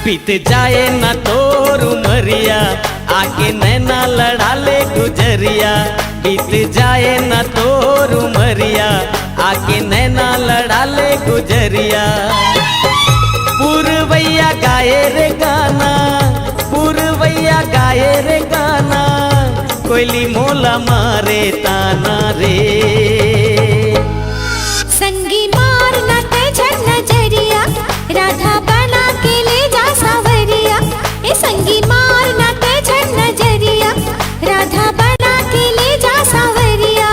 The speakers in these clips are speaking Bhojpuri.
बीत जाए ना तोर उमरिया आके नैना लड़ा ले गुजरिया। बीत जाए ना तोर उमरिया आके नैना लड़ा ले गुजरिया। पुरवैया गाए रे गाना, पुरवैया गाए रे गाना, कोयली मोला मारे ताना रे। संगी मारना तेजर नजरिया, राधा बना के ले जा सावरिया। ए संगी मारना तेजर नजरिया, राधा बना के ले जा सावरिया।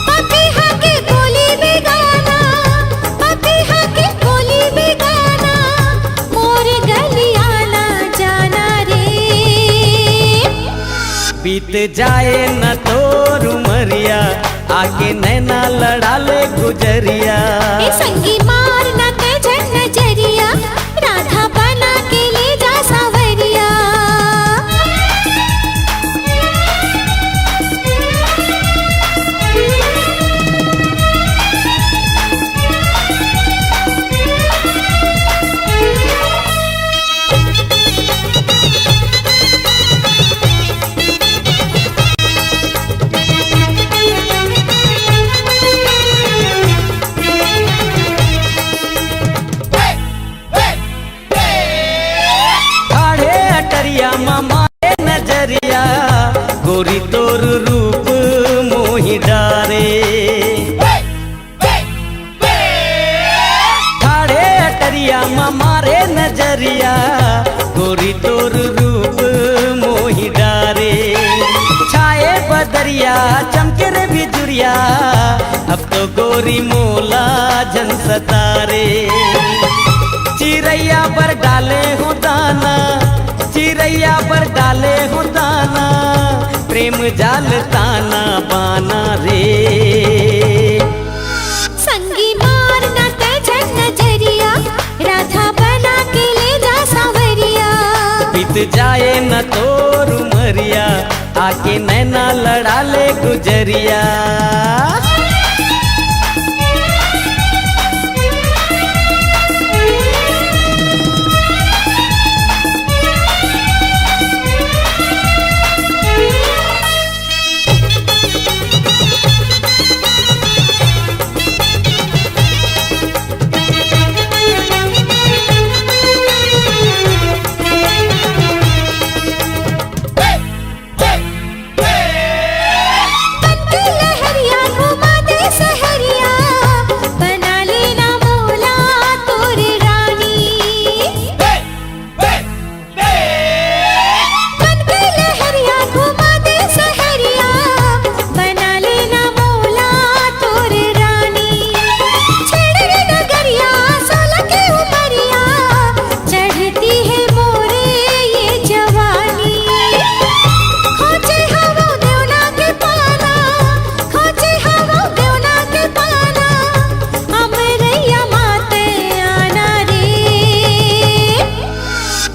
पपीहा के बोली में गाना, पपीहा के बोली में गाना, मोर गलिया ना जाना रे। बीत जाए न तोर उमरिया आके नैना लड़ा ले गुजरिया। ए संगी मारना तेजर नजरिया, राधा बना के ले जा सावरिया। मारे नजरिया गोरी तोर रूप मोहि डारे। ठाड़े अटरिया मारे नजरिया गोरी तोर रूप मोहि डारे। छाए बदरिया चमके रे बिजुरिया अब तो गोरी मोला जन सतारे। चिरैया पर डाले हो दाना, चिरैया पर डाले हो दाना, प्रेम जाल ताना बाना रे। संगी मारना तेजर नजरिया, राधा बना के ले जा सावरिया। बीत जाए न तोर उमरिया आके नैना लड़ा ले गुजरिया।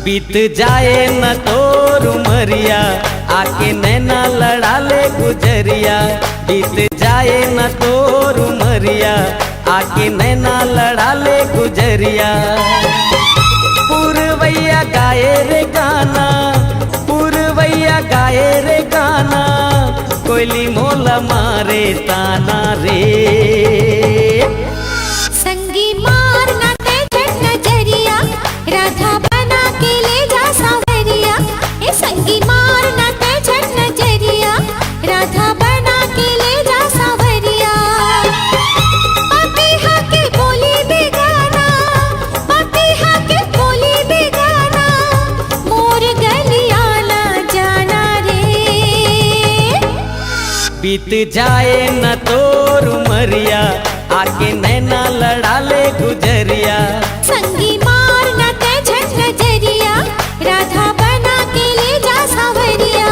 बीत जाए न तोर उमरिया आके नैना लड़ा ले गुजरिया। बीत जाए न तोर उमरिया आके नैना लड़ा ले गुजरिया। पुरवैया गाए रे गाना, पुरवैया गाए रे गाना, कोयली मोला मारे ताना रे। संगी मारना तेजर नजरिया, राधा बना के ले जा सावरिया। ए संगी मारना तेजर नजरिया, राधा बना के ले जा सावरिया। पपीहा के बोली में गाना, पपीहा के बोली में गाना, मोर गलिया ना जाना रे। बीत जाए न तोर उमरिया आके नैना लड़ा ले गुजरिया। संगी मारना तेजर नजरिया, राधा बना के ले जा सावरिया।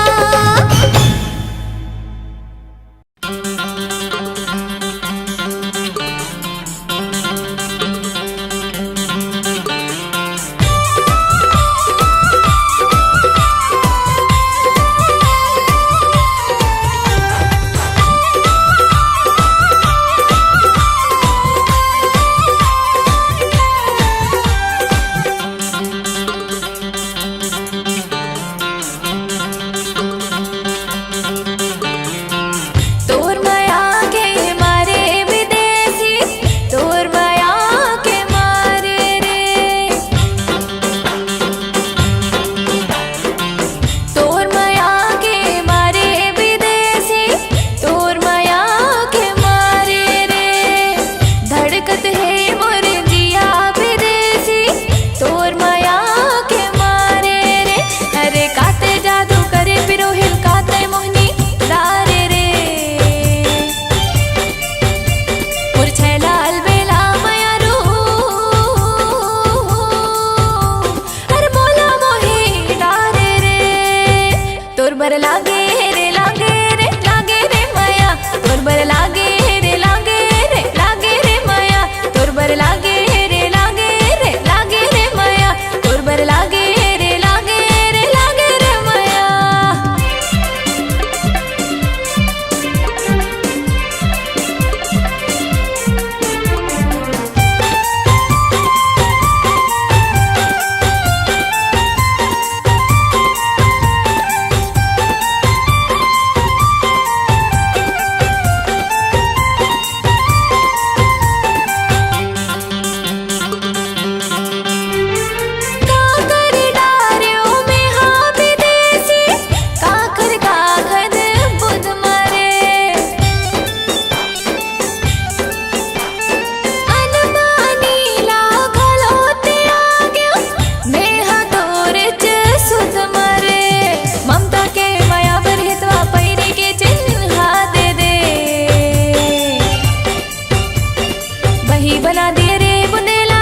जोगी बना दिए रे बुंदेला।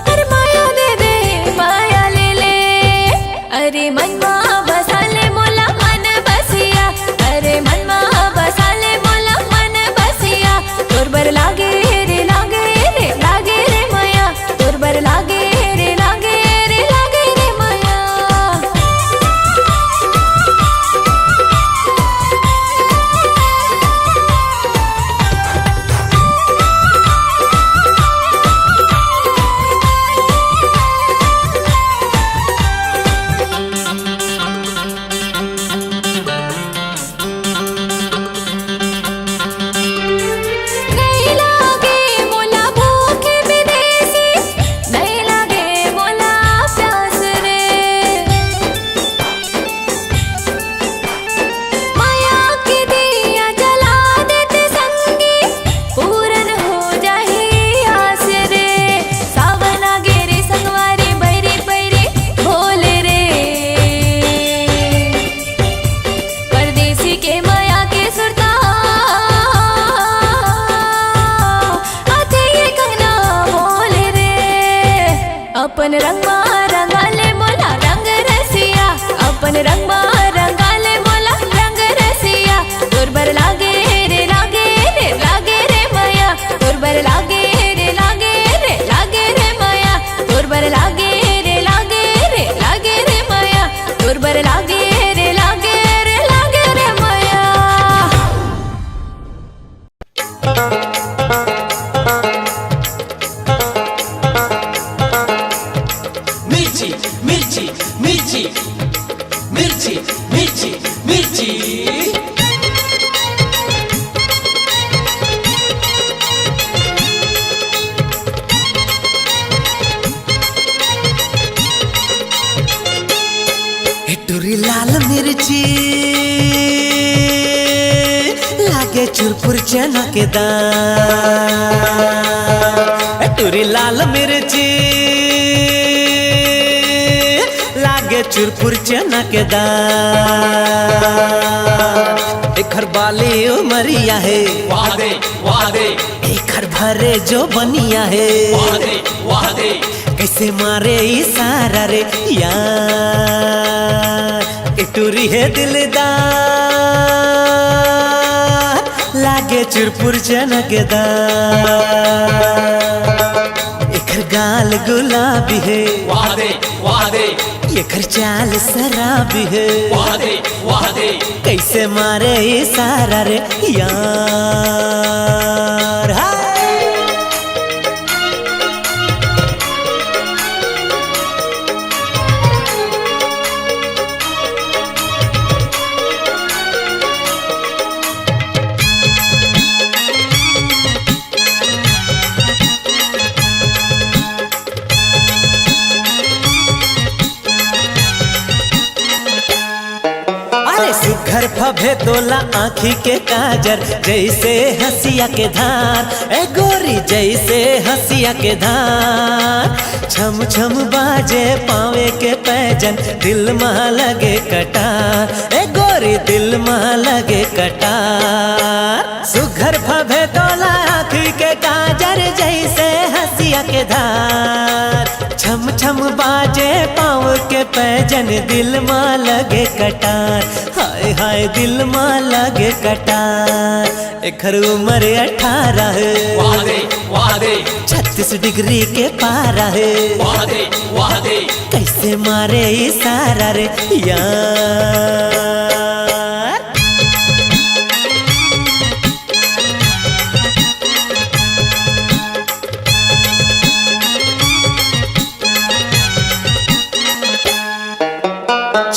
अरे माया दे दे माया ले ले, अरे मनवा बसा ले मोला मन बसिया, अरे मनवा बसा ले मोला मन बसिया। तोर बर लागे रे लागे रे लागे रे माया, तोर बर लागे रे लागे रे लागे रे माया। नहीं लागे मोला भूख विदेशी, नहीं लागे मोला प्यास रे। माया की दिया जला देते संगी, पूरन हो जाही आस रे। सावन आगे रे संगवारी बैरी बैरी भोले रे, परदेसी के माया के सुरता आते ये कंगना बोले रे। अपन रंगवा रंगाले मोला रंग रसिया, अपन रंगवा रंगाले मोला रंग रसिया। तोर बर लागे रे लागे रे लागे रे माया, तोर बर लागे रे लागे रे लागे रे माया, तोर बर लागे रे लागे रे लागे रे माया, तोर बर लागे रे लागे रे लागे रे माया। मिर्ची मिर्ची मिर्ची मिर्ची मिर्ची मिर्ची। टुरी लाल मिर्ची लागे चुरपुर चना के दान। टुरी लाल मिर्ची लागे चुरपुर चना के दान। एकर बाली उमरिया है वादे वादे एकर भरे जो बनिया है वादे वादे कैसे मारे इशारा रे यार। टुरी है दिलदार लागे चुरपुर चनकदार। एकर गाल गुलाबी है वादे वादे एकर चाल शराबी है वादे वादे कैसे मारे इशारा रे यार। हाय! सुघर फभे तोला आँखी के काजर जैसे हंसिया के धार। ए गोरी जैसे हंसिया के धार। छम छम बाजे पावे के पैजन दिल में लगे कटार। ए गोरी दिल में लगे कटार। सुघर फभे तोला आँखी के काजर जैसे हंसिया के धार। छम छम बाजे पाँव के पैजन दिल में लगे कटार। हाय हाय दिल में लगे कटार। एकर उम्र 18 है वादे वादे 36 डिग्री के पारा है वादे वादे कैसे मारे इशारा रे यार।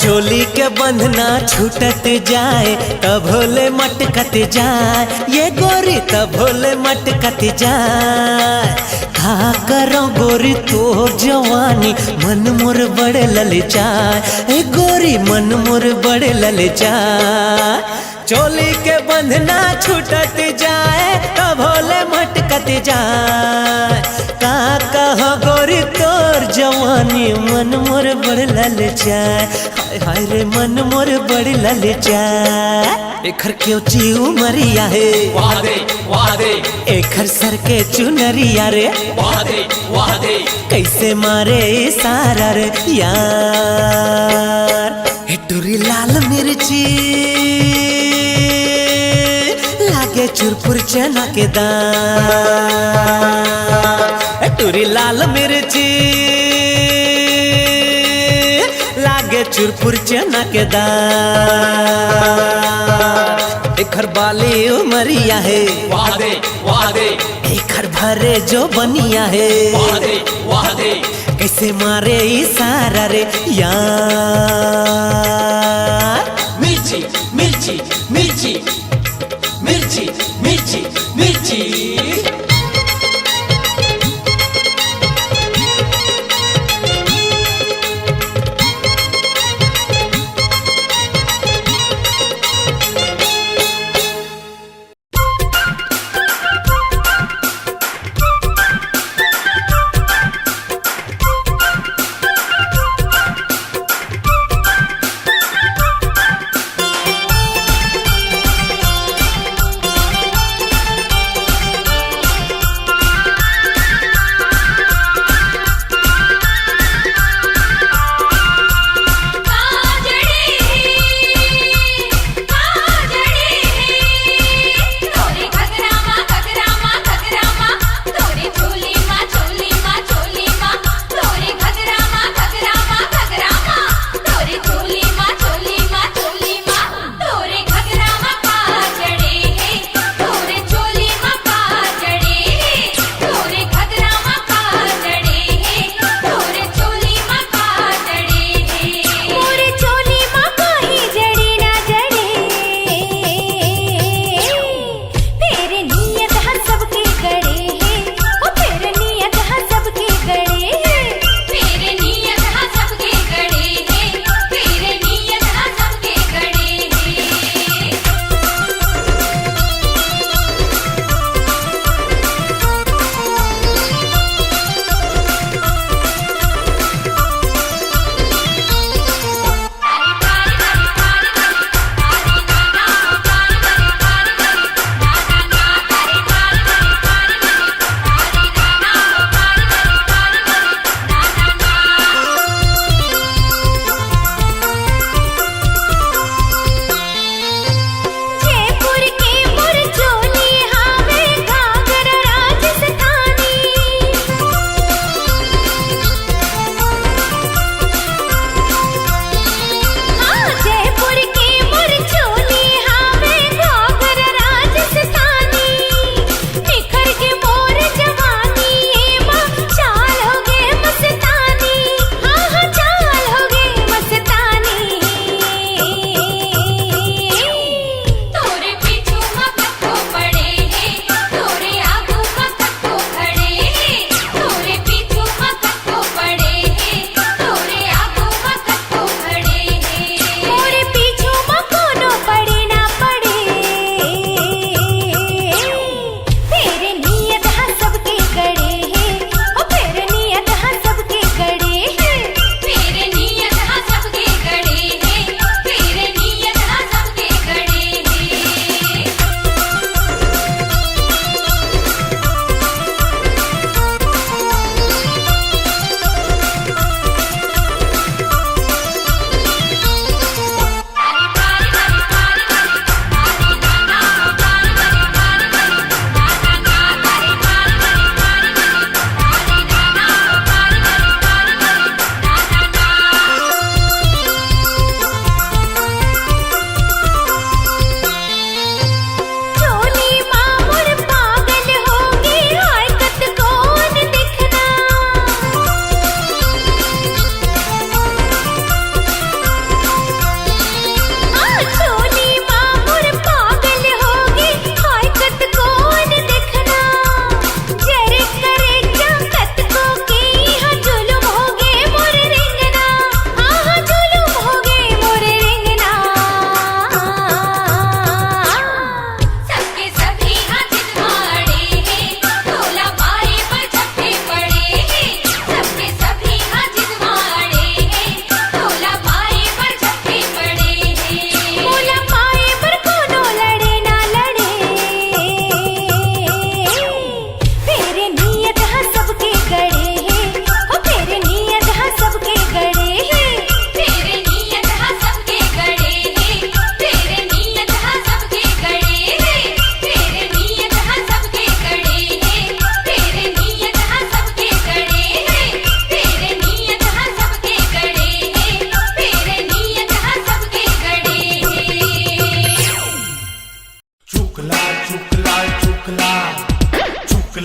चोली के बंधना छूटत जाए तब भोले मटकत जाए। ये गोरी तब भोले मटकत जाए। का करो गोरी तो जवानी मन मोर बड़े ललचाए। ए गोरी मन मोर बड़े ललचाए। चोली के बंधना छूटत जाए तब भोले मटकत जाए। का कहो गोरी तोर जवानी मन मोर बड़ ललचाए। हाय हाय रे मन मोर बड़ ललचाए। एकर क्यों ची उमरिया है वादे एकर सर के चुनरिया रे वाह दे वाह दे कैसे मारे इशारा रे यार। हे टुरी लाल मिर्ची लागे चुरपुर चना के दान। हे टुरी लाल मिर्ची लागे चुरपुर चना के दान। एकर बाली उमरिया है वाह दे वाह दे एकर भरे जो बनिया है वाह दे वाह दे कैसे मारे इशारा रे यार। मिर्ची मिर्ची मिर्ची मिर्ची मिर्ची मिर्ची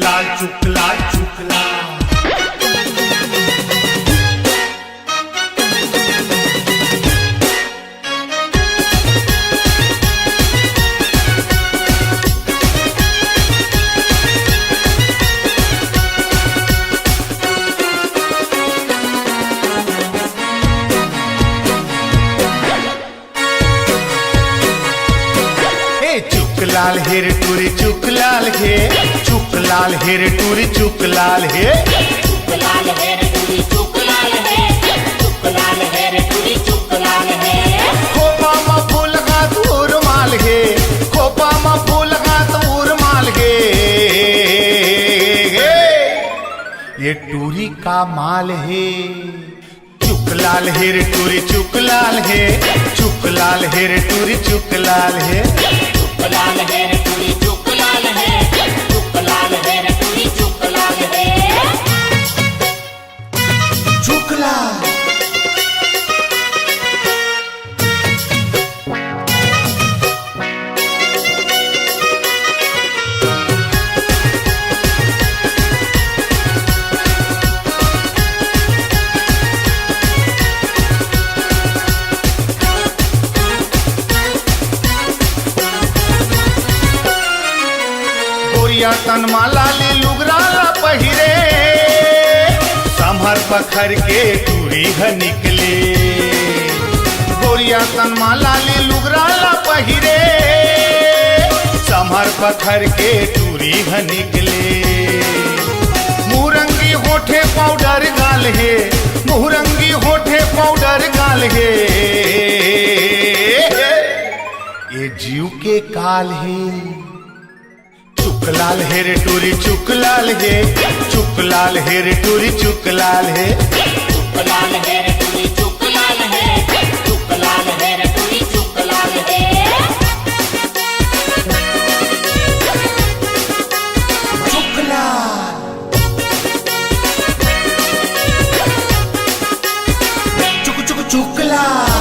लाल चुक लाल चुक लाल। लाल हेर टूरी चुक लाल हे, चुक लाल हेर टूरी चुक लाल हे, चुक लाल हेर टूरी चुक लाल हे, चुक लाल हेर टूरी चुक लाल हे। खोपा मा फूल गात उरमाल हे, खोपा मा फूल गात उरमाल हे। ये टूरी का माल है। चुक लाल हेर टूरी चुक लाल हे, चुक लाल हेर टूरी चुक लाल हे, चुक लाल हेर टूरी चुक लाल हे, चुक लाल हेर टूरी चुक लाल हे। चुक लाल तनमाला ले लुगराला पहिरे, संभर पखर के टूरी ह निकले। गोरिया तनमाला ले लुगराला पहिरे, संभर पखर के टूरी ह निकले। मुरंगी होठे पाउडर गाल है, मुरंगी होठे पाउडर गाल है। ये जीव के काल है। चुक लाल हेर टूरी चुक लाल हे, चुक लाल हेर टूरी चुक लाल हे, चुक लाल हेर टूरी चुक लाल हे, चुक लाल हेर टूरी चुक लाल हे। चुक लाल चुक चुक चुक लाल।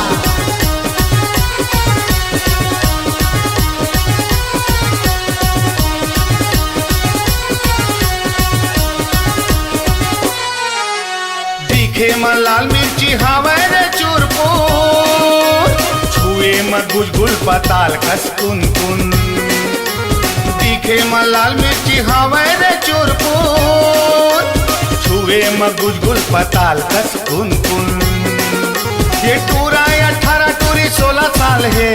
में लाल मिर्ची हवे रे चूरपुर, छुए में गुलगुल पताल कस कुन कुन। तीखे में लाल मिर्ची हवे रे चूरपुर, छुए में गुलगुल पताल कस कुन कुन। ये टूरा 18 टूरी 16 साल है,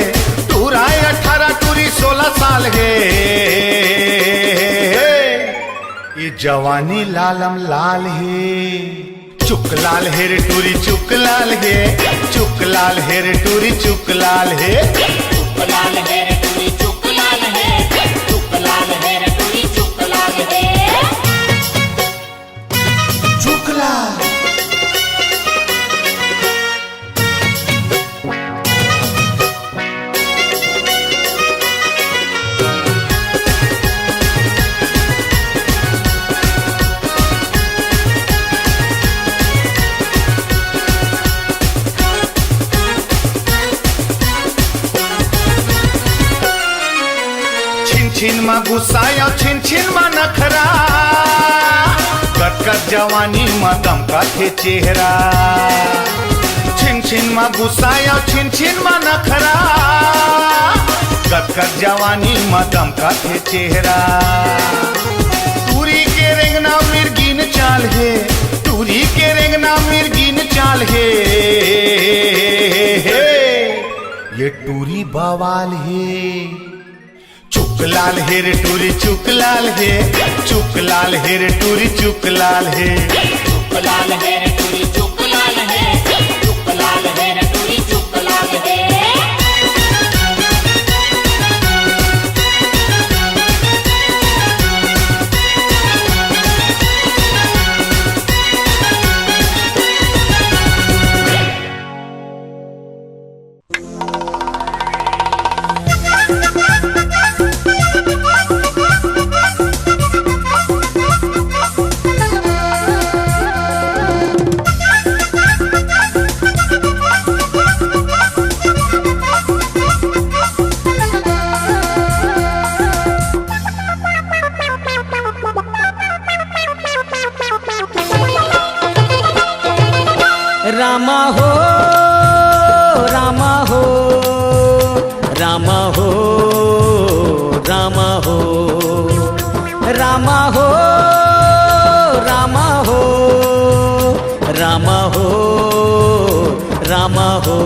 टूरा 18 टूरी 16 साल है। ये जवानी लालम लाल है। चुक लाल हेर टूरी चुक लाल हे, चुक लाल हेर टूरी चुक लाल हे, चुक लाल हेर टूरी चुक लाल हे, चुक लाल हेर टूरी चुक लाल हे। चुक लाल छिन मा गुस्साया छिन छिन मा नखरा, कटकट जवानी मा दमका थे चेहरा। छिन छिन मा गुस्साया छिन छिन मा नखरा, कटकट जवानी मा दमका थे चेहरा। टूरी के रेंगना मिर्गीन चाल है, टूरी के रेंगना मिर्गीन चाल है। ये टूरी बवाल है। चुक लाल हेर टूरी चुक लाल हे, चुक लाल हेर टूरी चुक लाल हे, चुक लाल हेर टूरी चुक लाल हे, चुक लाल हेर टूरी चुक लाल हे। रामा हो रामा हो रामा हो रामा हो रामा हो रामा हो रामा हो रामा हो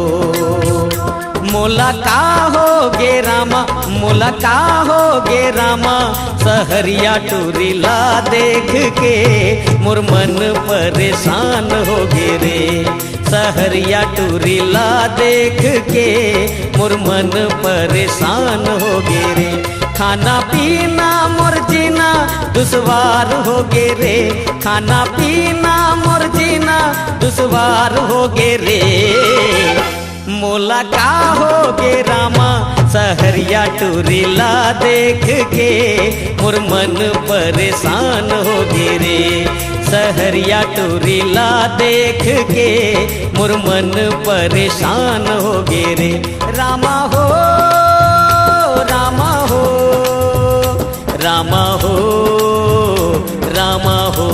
मोला का हो गे रामा मोला का हो गे रामा सहरिया टूरीला देख के मोर मन परेशान हो गे रे सहरिया टूरीला देख के मोर मन परेशान हो गे रे खाना पीना मोर जीना दुश्वार हो गे रे खाना पीना मोर जीना दुश्वार हो गे रे मोला का हो गे रामा सहरिया टूरीला देख के मोर मन परेशान हो गे रे सहरिया टूरीला देख के मोर मन परेशान हो गे रे रामा हो रामा हो रामा हो रामा हो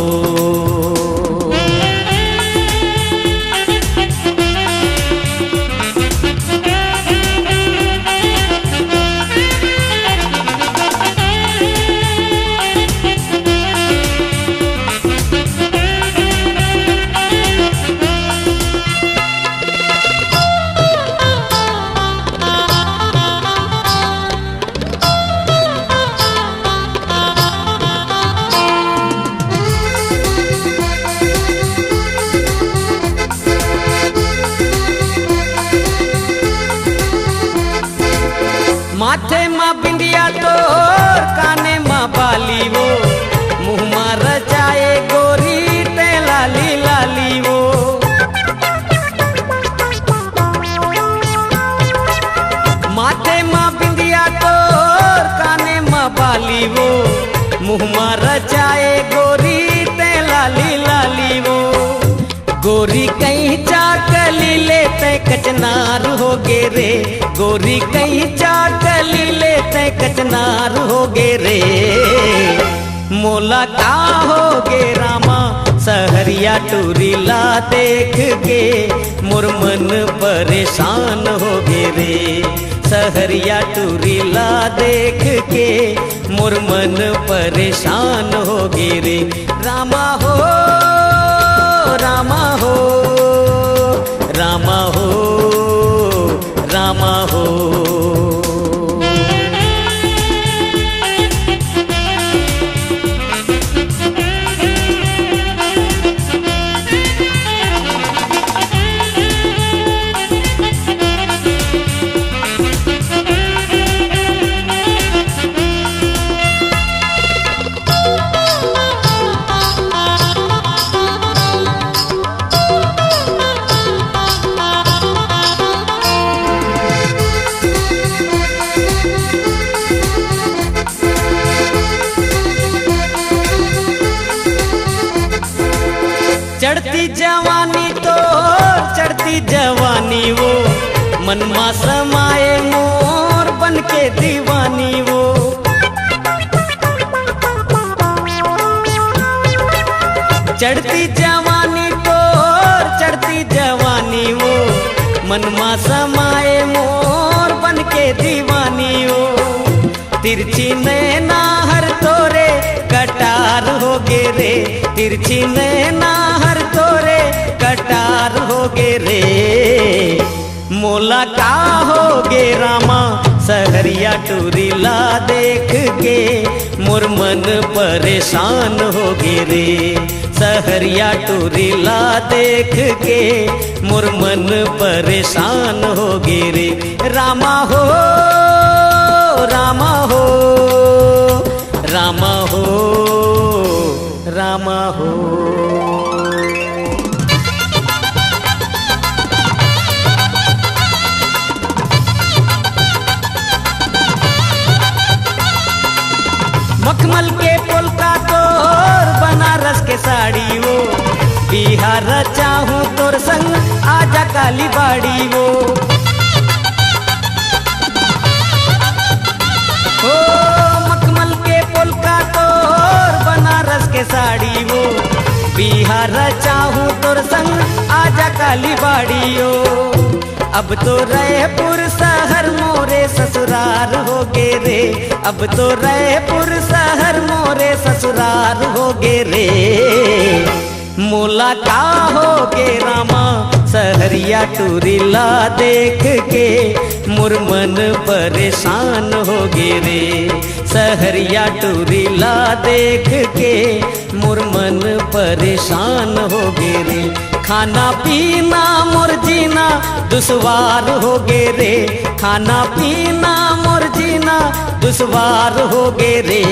माथे माँ बिंदिया तोर काने माँ बाली वो मुँह माँ रचाए गोरी ते लाली लाली वो माथे माँ बिंदिया तोर काने माँ बाली वो मुँह माँ रचाए गोरी ते लाली लाली वो गोरी कहीं चाकली लेते कचनार हो गे रे गोरी कहीं चाकली लेते कचनार हो गे रे मोला का हो गे रामा सहरिया टूरीला देख के मोर मन परेशान हो गे रे सहरिया टूरीला देख के मोर मन परेशान हो गे रे रामा हो रामा हो रामा हो रामा हो चढ़ती जवानी तो चढ़ती जवानी वो मनमा समाए मोर बन के दीवानी वो चढ़ती जवानी तो चढ़ती जवानी वो मनमा समाए मोर बन के दीवानी वो तिरछी नैना हर तोरे कटार हो गे रे तिरछी नैना हर तोरे कटार हो गे रे मोला का हो गे रामा सहरिया टूरीला देख के मोर मन परेशान हो गे रे सहरिया टूरीला देख के मोर मन परेशान हो गे रे रामा हो रामा हो रामा हो रामा हो मखमल के पोलका तोर बनारस के साड़ी वो बिहार चाहूँ तोर संग आजा काली बाड़ी वो मखमल के पोलका तोर बनारस के साड़ी वो बिहार चाहूँ तोर संग आजा काली बाड़ियो। अब तो रायपुर शहर मोरे ससुरार हो गे रे, अब तो रायपुर शहर मोरे ससुरार हो गे रे। मोला का हो गे रामा सहरिया टूरिला देख के मोर मन परेशान हो गे रे। सहरिया टूरिला देख के मोर मन परेशान हो गे रे। खाना पीना मोर जीना दुश्वार हो गे रे, खाना पीना मोर जीना दुश्वार हो गे रे।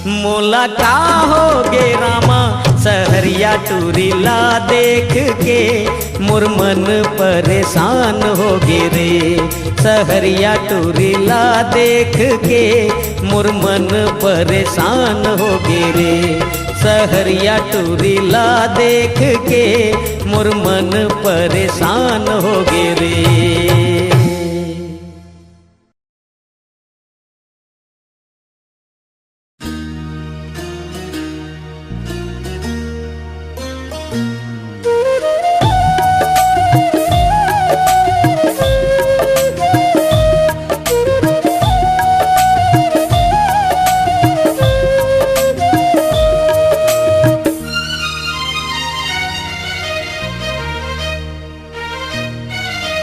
मोला का हो गे रामा सहरिया टूरिला देख के मोर मन परेशान हो गे रे। सहरिया टूरिला देख के मोर मन परेशान हो गे रे। सहरिया टूरिला देख के मोर मन परेशान हो गे रे।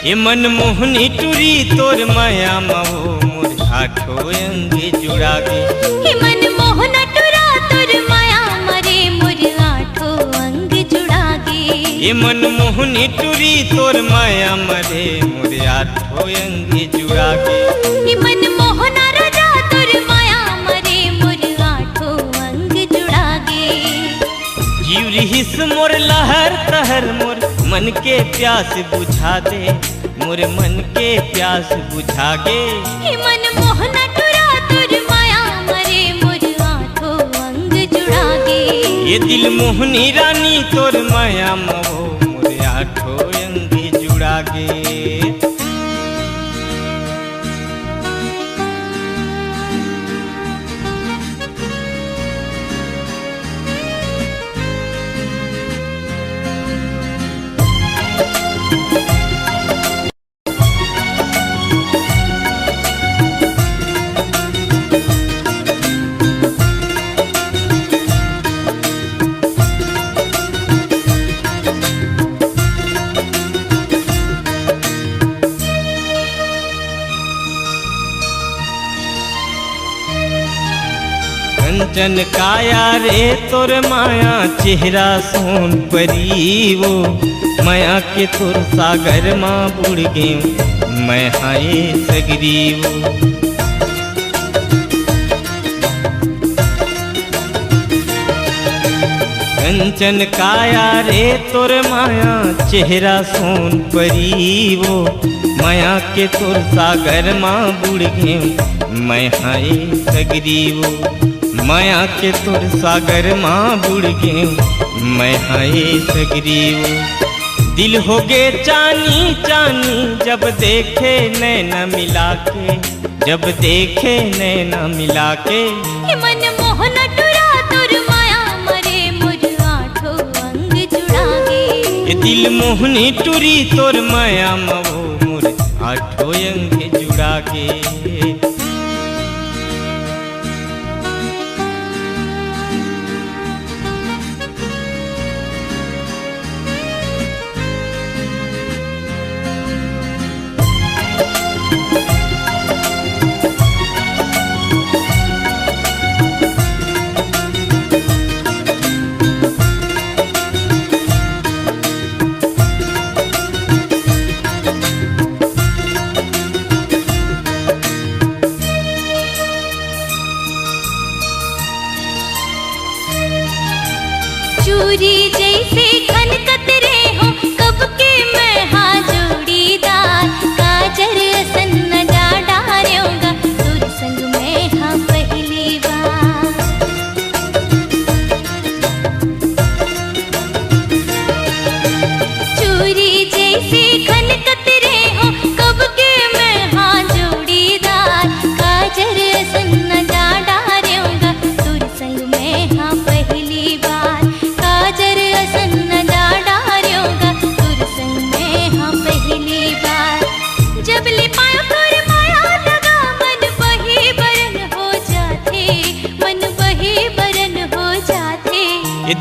ये मनमोहनी टूरी तोर माया महो मोर आठो अंग जुड़ा गे। हे मनमोहन टुरा तोर माया मरे मोर आठो अंग जुड़ा गे। ये मनमोहनी टूरी तोर माया मरे मोर आठो अंग जुड़ा गे। हे मनमोहन राजा तोर माया मरे मोर आठो अंग जुड़ा गे। जीव रहिस मोर लहर तहर मोर मन के प्यास बुझा दे, मोर मन के प्यास बुझा गे। हे मनमोहन टुरा तोर माया मरे मोर आठो अंग जुड़ा गे। ये दिल मोहनी रानी तोर माया महो मोर आठो अंग जुड़ा गे। कंचन काया रे तोर माया चेहरा सोन परी वो, माया के तोर सागर माँ बुड़ गे मैं हाय सगरी वो। कंचन काया रे तोर माया चेहरा सोन परी वो, माया के तोर सागर माँ बुड़ गे मैं हाय सगरी वो। माया के तोर सागर माँ बुड़ गे मैं हाय सगरी वो। दिल हो गे चानी चानी जब देखे नैना मिला के, जब देखे नैना मिला के। हे मनमोहन टुरा तोर माया मरे मोर आठो अंग जुड़ा गे। ये दिल मोहनी टूरी तोर माया मवो मोर आठो अंग जुड़ा गे। चूरी जैसे खनकत रे हो कब के मैं हाँ जोड़ीदार। काजर असन न जा डार्योगा तुर संग में हाँ पहली बार। चूरी जैसे खनकत रे हो कब के मैं हाँ जोड़ीदार। काजर असन न जा डार्योगा तुर संग में हाँ पहली बार।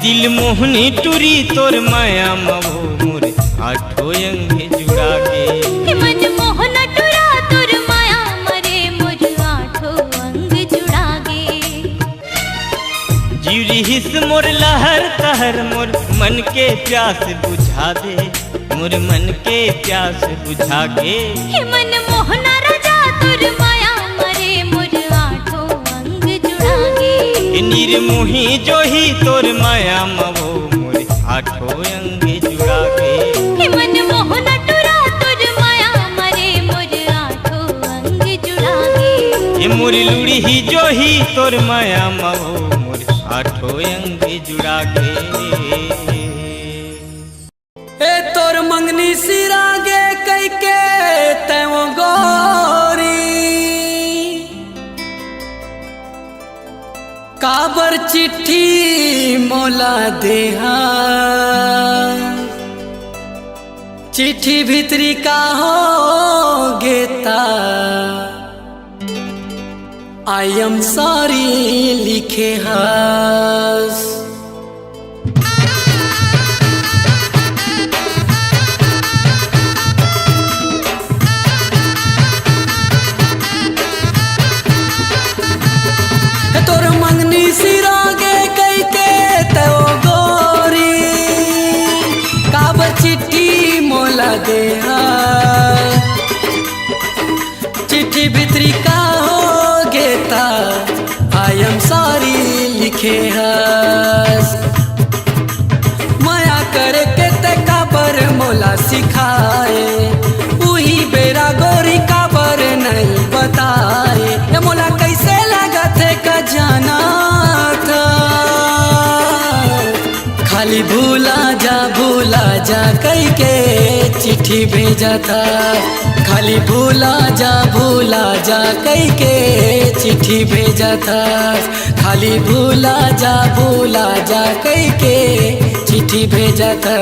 दिल मोहनी टूरी तोर माया मवो मोर आठो अंग जुड़ा गे मन मोहन टुरा तुर माया मरे मोर आठो अंग जुड़ा गे जीवरी हिस मोर लहर तहर मोर मन के प्यास बुझा दे मोर मन के प्यास बुझा गे मन मोहन राजा तुर माया मरे मोर आठो अंग जुड़ा गे निर्मोही जो ही तोर माया मवो मोर आठो अंग जुड़ा गे मन मोहन टुरा तुर माया मरे मोर आठो अंग जुड़ा गे मोर लुड़ी ही जो ही तोर माया मवो मोर आठो अंग जुड़ा गे ए तोर मंगनी सिरा गे कई के तेवो गोरी काबर चिट्ठी मोला देहा चिट्ठी भीतरी का हो गेता आई एम सॉरी लिखे हस तोर मंगनी सिरा गे कई के तो गोरी काबर चिट्ठी मोला देहा चिट्ठी भीतरी का हो गेता आई एम सॉरी लिखे हस माया करे के ते काबर मोला सिखाए उही बेरा गोरी काबर नहीं बताए ये मोला कैसे लागत है का जाना था खाली भूला जा कई के चिट्ठी भेजा था खाली भूला जा कई के चिट्ठी भेजा था खाली भूला जा कई के चिट्ठी भेजा था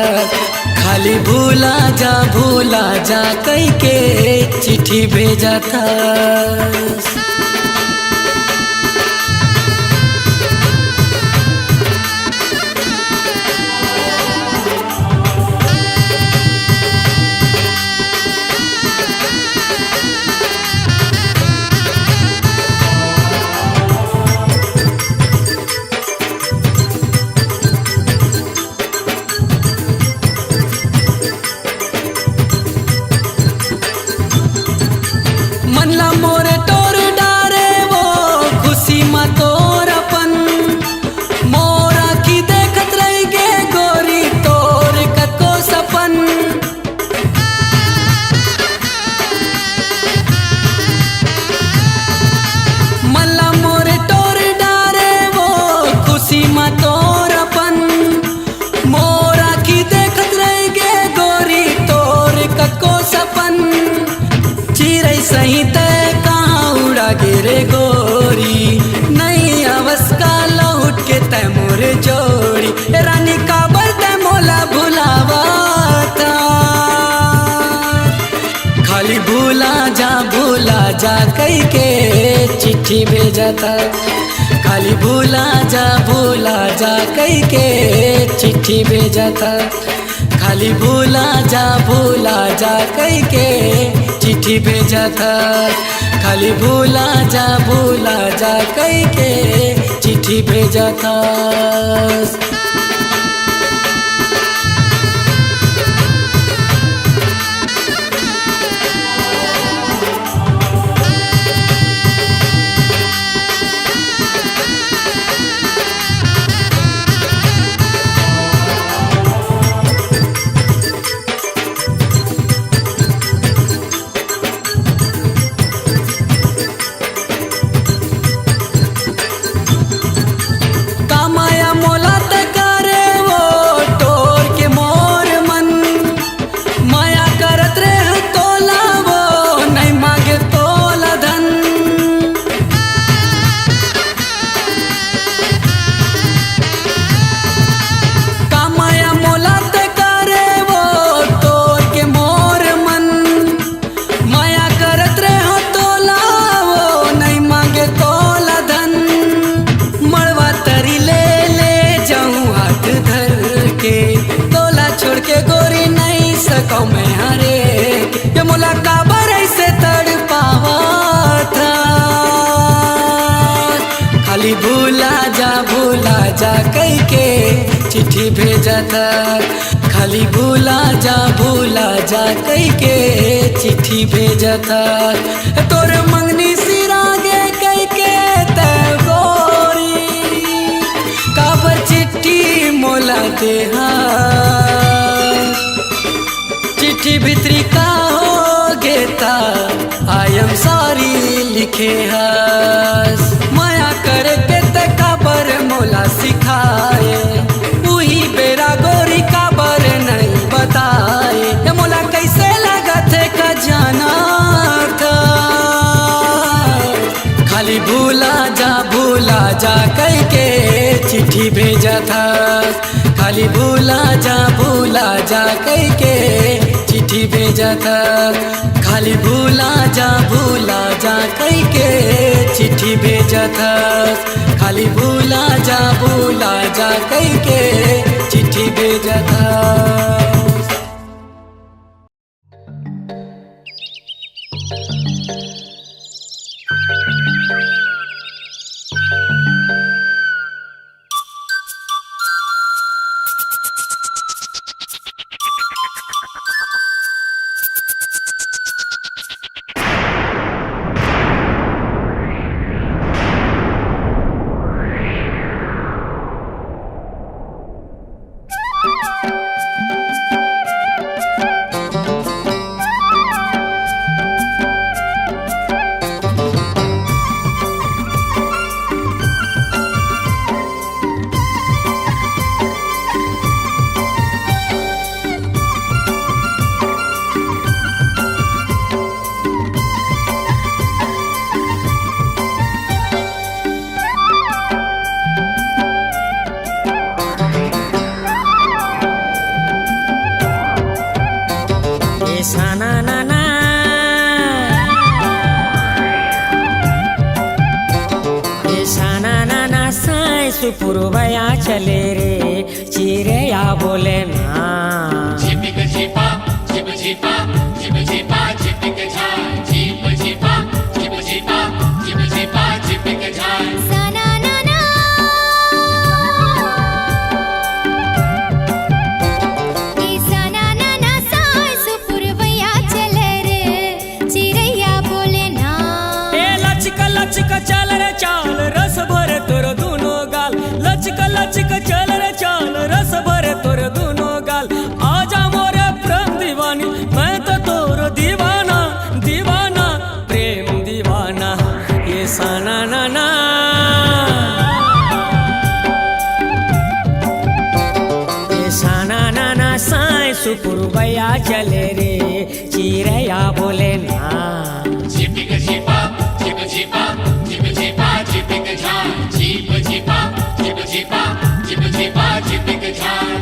खाली भूला जा कई के चिट्ठी भेजा था मनला मोरे तोर डारे वो खुशी मा तोर अपन मोरा की देखत रही गे गोरी तोर कको सपन मनला मोरे तोर डारे वो खुशी मा तोर अपन मोरा की देखत रही गे गोरी तोर कको सपन चिरै सही तय कहाँ उड़ा गिरे गोरी नहीं अवस्का लौट के तय मोरे जोड़ी रानी काबर तय मोला भुलावा था खाली भूला जा कई के चिट्ठी भेजा था खाली भूला जा कई के चिट्ठी भेजा था खाली भूला जा कई के चिट्ठी भेजा था खाली भूला जा कई के चिट्ठी भेजा था कामाया मोला ते जा कई के चिट्ठी भेजा था। खाली भूला जा कई के चिट्ठी भेजा था। तोर मंगनी सिरागे कई के तय गोरी काबर चिट्ठी मोला देहा। चिट्ठी भितरी का हो गेता आई एम सॉरी लिखे हस। माया करके ते काबर मोला सिखाए वही बेरा गोरी काबर नहीं बताए। ये मोला कैसे लगा थे का जाना था। खाली भूला जा कई के चिट्ठी भेजा था। खाली भूला जा कई के चिट्ठी भेजा था। खाली भूला जा कई के चिट्ठी भेजा था। खाली भूला जा कई के चिट्ठी भेजा था। सुपुरवया चले रे चिड़िया बोले ना। झिपिक झिपा झिप झिपा झिप झिपा झिपिक झाय। झिप झिपा झिप झिपा झिप झिपा झिपिक झाय। साना ना ना ई साना ना ना साय सुपुरवया चले रे चिड़ैया बोले ना। ए लचक लचक चल रे चाल रस भरे तोर दूनो गाल। लचक लचक चल रे चाल रस भरे तोर दूनो गाल। आजा मोरे प्रेम दीवानी मैं तो तोर दीवाना दीवाना प्रेम दीवाना। ये साना ना ना ये साना ना ना साई सुपुरवया चले रे चिड़िया बोले ना। झिपिक झिपा झिप झिपा झिप झिपा झिपिक झाय। झिप झिपा झिप झिपा झिप झिपा झिपिक झाय।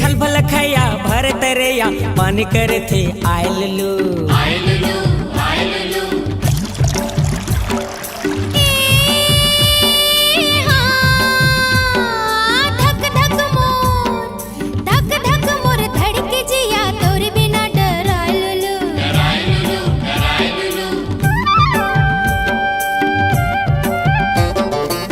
खलबल खैया भर तरैया पानी करे थे आयल लू। आयल लू आयल लू। धक धक मोर धड़के जिया तोर बिना डरायलू। डरायलू डरायलू।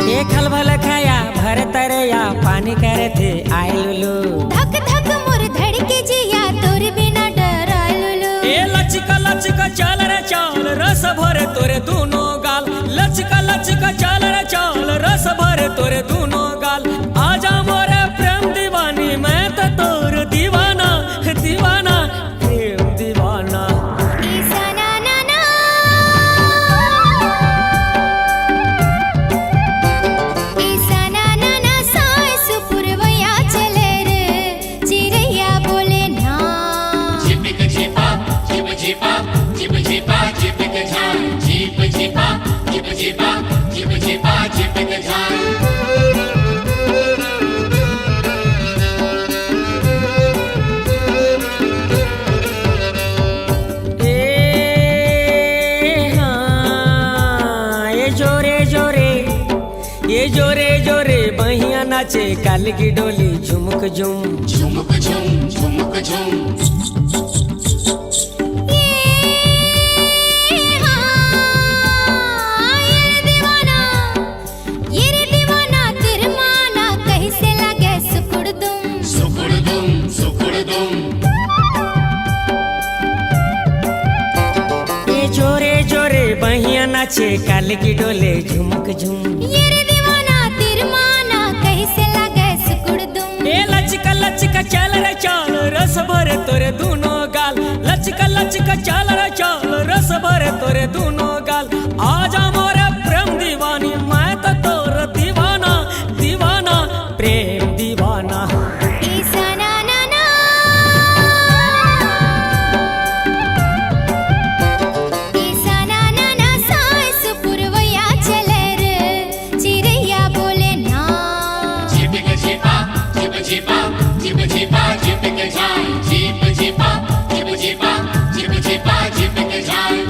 ए खलबल खैया भर तरैया पानी करे थे आयल लू। धक धक मोर धड़के जिया तोर बिना डरायलू। ए लचका लचका चल रे चाल रस भरे तोरे दूनो गाल। लचका लचका चल रे चाल रस भरे तोरे दूनो गाल। आजा मोरे प्रेम दीवानी मैं तो तोर दीवाना दीवाना प्रेम दीवाना। ई साना ना ना ई साना ना ना साय सुपुरवया चले रे चिड़ैया बोले ना। झिपिक झिपा झिप झिपा झिप झिपा झिपिक झाय। झिप झिपा झिप झिपा झिप झिपा झिपिक झाय। नाचे काल की डोली झुमक झुम झुमक झुम झुमक झुम ये रे दीवाना तिरमाना कैसे लगे सुकुड़दुम सुकुड़दुम सुकुड़दुम ये जोरे जोरे बहिया नाचे काल की डोले झुमक झुम ये रे दीवाना तिरमाना कैसे लगे सुकुड़दुम ए लचका लचका चल रे चल रस भरे तोरे दोनों गाल लचका लचका चल रे चल रस भरे तोरे दोनों गाल आजा मोरे प्रेम दीवानी मैं तो तोर दीवाना दीवाना प्रेम दीवाना ऐसा ना ना ना ऐसा ना ना ना साए सुपुरवया चले रे चिड़ैया बोले ना झिपक झिपा झिप झिपा झिप झिपा झिपक जाए झिप झिपा झिप झिपा झिप झिपा झिपक जाए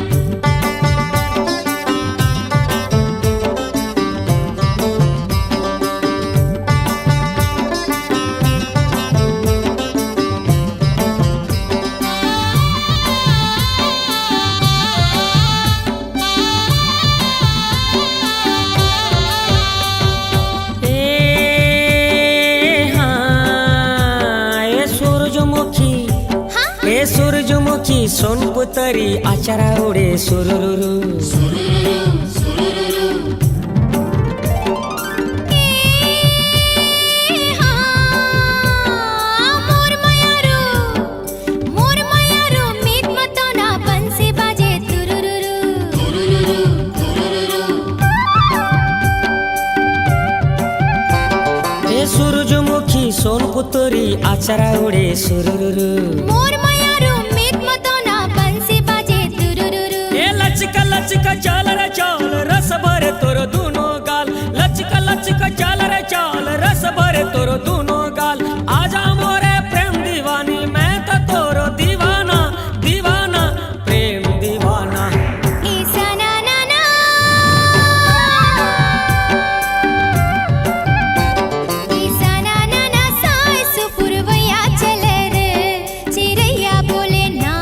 ए सूरजमुखी सोनपुतरी आचारा उडे सुरुरुरु मोर मयारू मीत मतो ना बंसी बाजे तुरुरुरु ए सूरजमुखी सोनपुतरी आचारा उडे सुरुरुरु मोर मयारू मीत मतो ना बंसी बाजे तुरुरुरु ए लचका लचका चल रे चल रस भरे तोर दोनों गाल लचका लचका चल रे चल रस भरे तोर दोनों गाल आजा मोरे प्रेम दीवानी मैं तो तोर दीवाना दीवाना प्रेम दीवाना ऐसा ना ना ना ऐसा ना ना ना साए सुपुरवया चले रे चिड़ैया बोले ना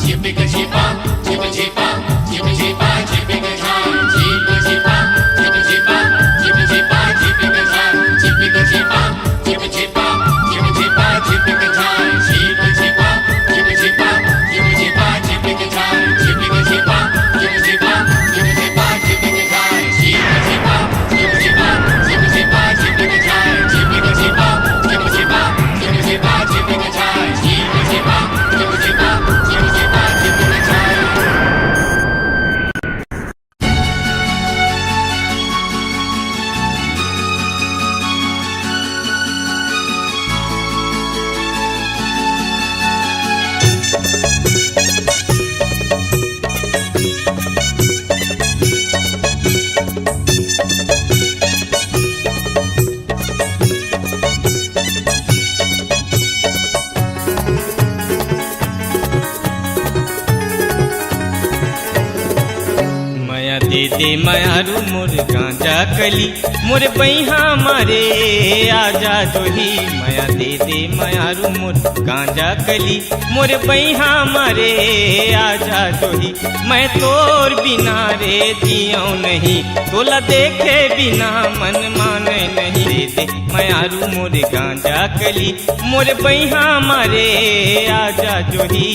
झिपक झिपा झिप झिपा झिप झिपा झिपक जाए झिप झिपा झिप झिपा झिप झिपा झिपक जाए झिपक झिपा झिप झिपा झिप झिपा झिपक जाए झिप झिपा झिप झिपा झिप झिपा झिपक जाए झिपक झिपा झिप झिपा झिप झिपा झिपक जाए झिप झिपा झिप झिपा झिप झिपा झिपक जाए झिपक झिपा झिप झिपा झिप झिपा झिपक जाए झिप झिपा झिप झिपा झिप झिपा झिपक जाए माया दे दे मायारू मोर गांजा कली मोर बैहा मारे आजा जोही माया दे दे मायारू मोर गांजा कली मोर बैहा मारे आजा जोही मैं तोर बिना रे जियाऊं नहीं तोला देखे बिना मन माने नहीं दे दे मायारू मोर गांजा कली मोर बैहा मारे आजा जोही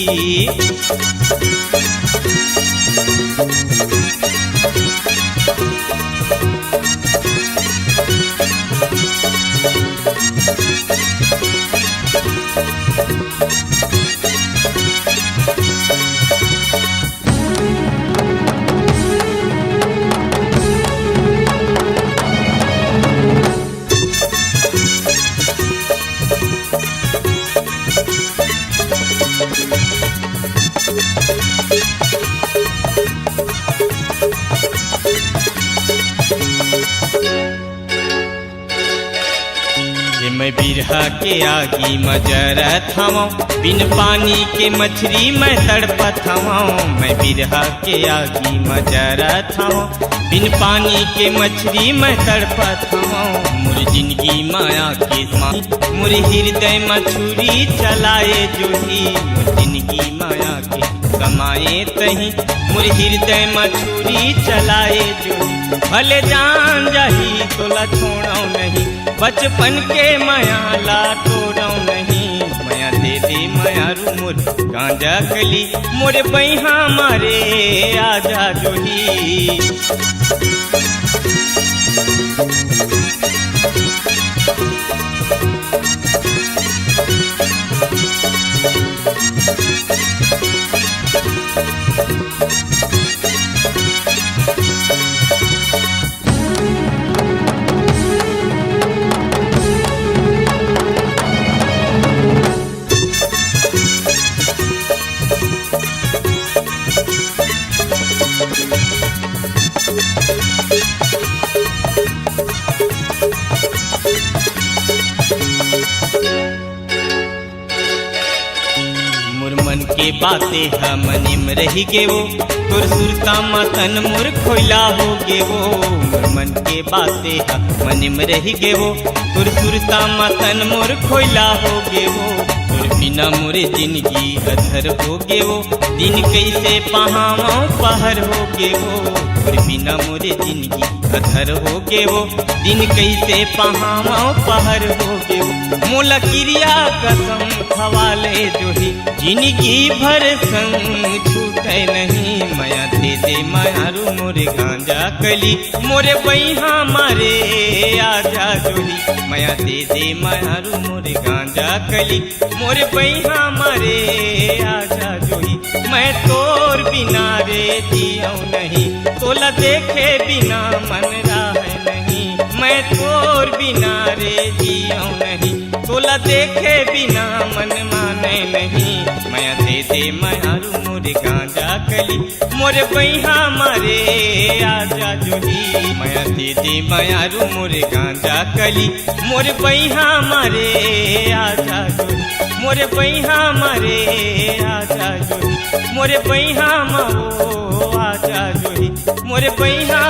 मैं बिरहा के आगी मजरत हवा बिन पानी के मछली मैं तड़पत हवा मैं बिरहा के आगी मजरत हवा बिन पानी के मछली मैं तड़पत हवा मोर जिंदगी माया के मोर हृदय मछुरी चलाए जोही मोर जिंदगी माया के समाए तही मोर हृदय मछुरी चलाए जोही भले जान जाही तोला छोड़ो नहीं बचपन के माया ला तोड़ो नहीं माया दे दे माया रू मोर गांजा कली मोरे बैहा मारे आजा जोही मन के बातें हा मने में रही गे वो तुर सुरता मतन मोर खोला हो गे वो मोर मन के बातें हा मने में रही गे वो तुर सुरता मतन मोर खोला हो गे वो तुर बिना मोरे जिंदगी अधर हो गे वो दिन कैसे पहावा पहर हो गे वो तुर बिना मोरे जिंदगी अधर हो गे वो दिन कैसे पहावा पहर हो गे वो मोला क्रिया कसम खवाले जोही जिंदगी भर संग छूटे नहीं माया दे दे माया रू मोरे गांजा कली मोरे बैहा मारे आजा जोही माया दे दे माया रू मोरे गांजा कली मोरे बैहा मारे आजा जोही मैं तोर बिना रे जियो नहीं तोला देखे बिना मन राह नहीं मैं तोर बिना रे जियो नहीं तोला देखे बिना मन माने नहीं माया दे दे माया रू मोरे गांजा कली मोरे बैहा मारे आजा जोही माया दे दे माया रू मोरे गांजा कली मोरे बैहा मारे आजा जोही मोरे बैहा मारे आजा जोही मोरे बैहा माओ आजा जोही मोरे बैहा